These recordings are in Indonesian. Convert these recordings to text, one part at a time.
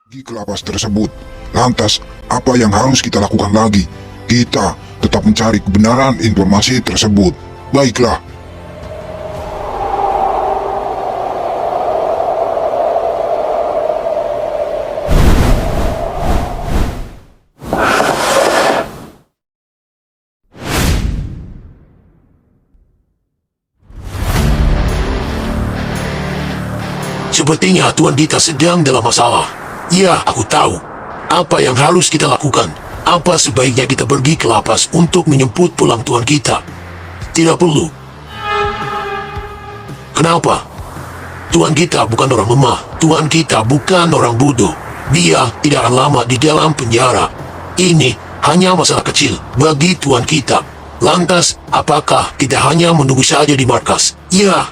Di kelapas tersebut. Lantas, apa yang harus kita lakukan lagi? Kita tetap mencari kebenaran informasi tersebut. Baiklah. Sepertinya Tuan Dita sedang dalam masalah. Ya, aku tahu. Apa yang harus kita lakukan? Apa sebaiknya kita pergi ke lapas untuk menjemput pulang Tuan kita? Tidak perlu. Kenapa? Tuan kita bukan orang lemah. Tuan kita bukan orang bodoh. Dia tidak akan lama di dalam penjara. Ini hanya masalah kecil bagi Tuan kita. Lantas, apakah kita hanya menunggu saja di markas? Ya,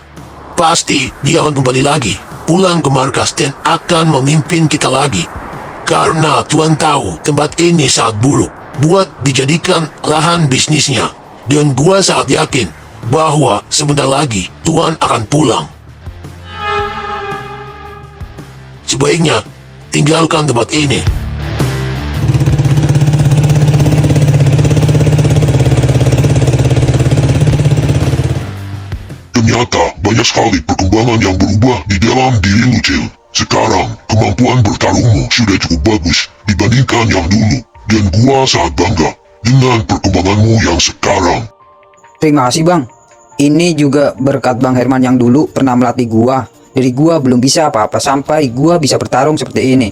pasti dia akan kembali lagi, pulang ke markas dan akan memimpin kita lagi. Karena Tuan tahu tempat ini sangat buruk buat dijadikan lahan bisnisnya. Dan gua sangat yakin bahwa sebentar lagi Tuan akan pulang. Sebaiknya tinggalkan tempat ini. Ternyata banyak sekali perkembangan yang berubah di dalam dirimu, Cil. Sekarang, kemampuan bertarungmu sudah cukup bagus dibandingkan yang dulu. Dan gua sangat bangga dengan perkembanganmu yang sekarang. Terima kasih bang. Ini juga berkat Bang Herman yang dulu pernah melatih gua. Dari gua belum bisa apa-apa sampai gua bisa bertarung seperti ini.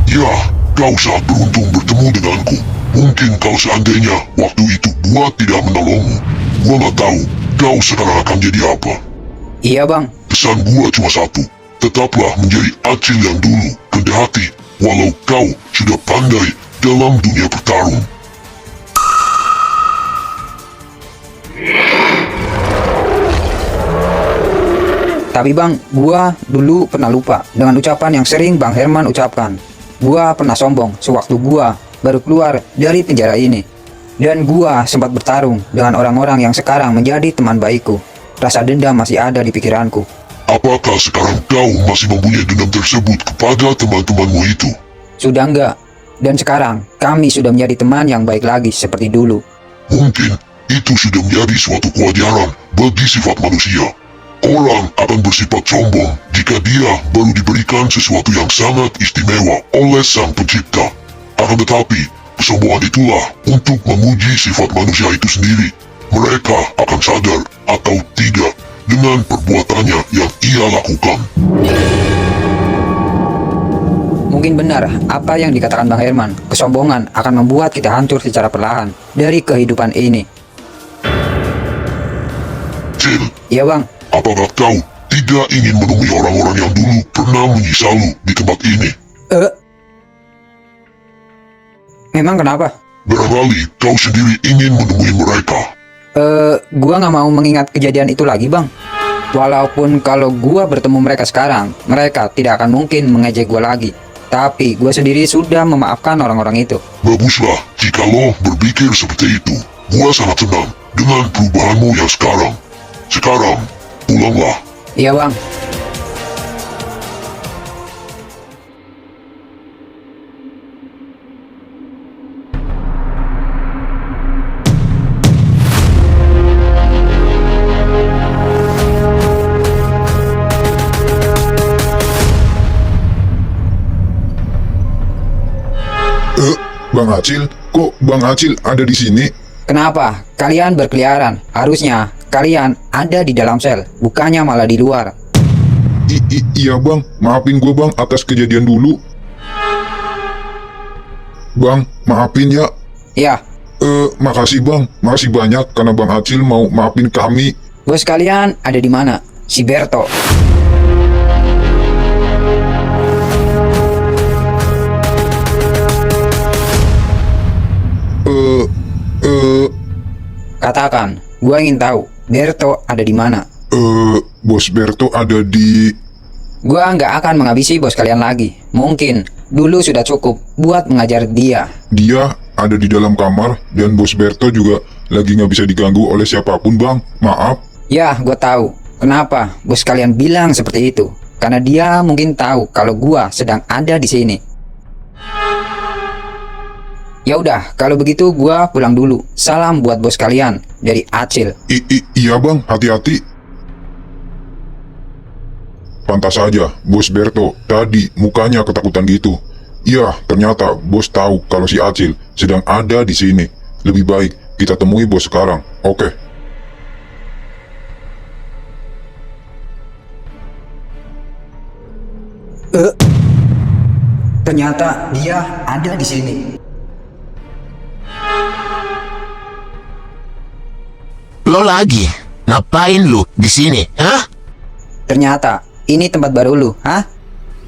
Ya, kau sangat beruntung bertemu denganku. Mungkin kalau seandainya waktu itu gua tidak menolongmu, gua nggak tahu kau sekarang akan jadi apa. Iya bang. Pesan gua cuma satu, tetaplah menjadi Acil yang dulu, rendah hati, walau kau sudah pandai dalam dunia bertarung. Tapi bang, gua dulu pernah lupa dengan ucapan yang sering Bang Herman ucapkan. Gua pernah sombong sewaktu gua baru keluar dari penjara ini. Dan gua sempat bertarung dengan orang-orang yang sekarang menjadi teman baikku. Rasa dendam masih ada di pikiranku. Apakah sekarang kau masih mempunyai dendam tersebut kepada teman-temanmu itu? Sudah enggak. Dan sekarang kami sudah menjadi teman yang baik lagi seperti dulu. Mungkin itu sudah menjadi suatu kewajaran bagi sifat manusia. Orang akan bersifat sombong jika dia baru diberikan sesuatu yang sangat istimewa oleh Sang Pencipta. Akan tetapi, kesombongan itulah untuk menguji sifat manusia itu sendiri. Mereka akan sadar atau tidak dengan perbuatannya yang ia lakukan. Mungkin benar apa yang dikatakan Bang Herman. Kesombongan akan membuat kita hancur secara perlahan dari kehidupan ini. Cil, Iya bang. apakah kau tidak ingin menemui orang-orang yang dulu pernah menyisalu di tempat ini? Memang kenapa? Barangkali kau sendiri ingin menemui mereka. Gua nggak mau mengingat kejadian itu lagi bang. Walaupun kalau gua bertemu mereka sekarang, mereka tidak akan mungkin mengejek gua lagi. Tapi gua sendiri sudah memaafkan orang-orang itu. Baguslah jika lo berpikir seperti itu. Gua sangat senang dengan perubahanmu yang sekarang. Sekarang, pulanglah. Iya bang. Bang Acil, kok Bang Acil ada di sini? Kenapa? Kalian berkeliaran. Harusnya kalian ada di dalam sel, bukannya malah di luar. Iya bang, maafin gue bang atas kejadian dulu. Bang, maafin ya. Ya, Makasih bang, makasih banyak karena Bang Acil mau maafin kami. bos kalian ada di mana? Si Berto. Katakan, gua ingin tahu Berto ada di mana. Bos Berto ada di... Gua nggak akan menghabisi bos kalian lagi. Mungkin dulu sudah cukup buat mengajar dia. Dia ada di dalam kamar dan Bos Berto juga lagi nggak bisa diganggu oleh siapapun bang. Maaf. Ya, gua tahu. Kenapa bos kalian bilang seperti itu? Karena dia mungkin tahu kalau gua sedang ada di sini. Ya udah, kalau begitu gua pulang dulu. Salam buat bos kalian dari Acil. Iya bang, hati-hati. Pantas saja, Bos Berto tadi mukanya ketakutan gitu. Iya, ternyata bos tahu kalau si Acil sedang ada di sini. Lebih baik kita temui bos sekarang, oke? Ternyata dia ada di sini. Lo lagi? Ngapain lu di sini? Hah? Ternyata ini tempat baru lu, hah?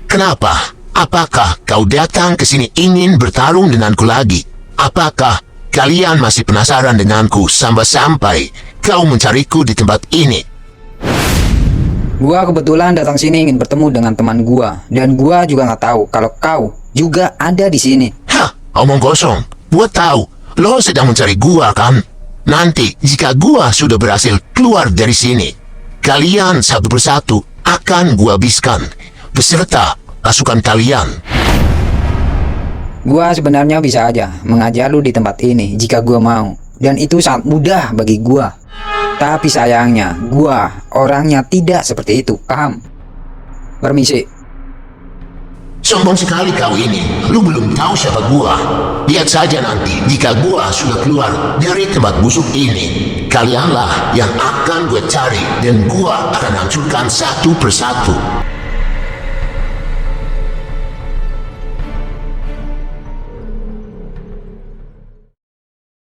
Kenapa? Apakah kau datang ke sini ingin bertarung denganku lagi? Apakah kalian masih penasaran denganku sampai-sampai kau mencariku di tempat ini? Gua kebetulan datang sini ingin bertemu dengan teman gua, dan gua juga nggak tahu kalau kau juga ada di sini. Hah, omong kosong. Gua tahu, lo sedang mencari gua kan? Nanti, jika gua sudah berhasil keluar dari sini, kalian satu persatu akan gua habiskan, beserta pasukan kalian. Gua sebenarnya bisa aja mengajar lu di tempat ini jika gua mau, dan itu sangat mudah bagi gua. Tapi sayangnya, gua orangnya tidak seperti itu, paham? Permisi. Sombong sekali kau ini. Lu belum tahu siapa gua. Lihat saja nanti, jika gua sudah keluar dari tempat busuk ini, kalianlah yang akan gue cari dan gua akan hancurkan satu persatu.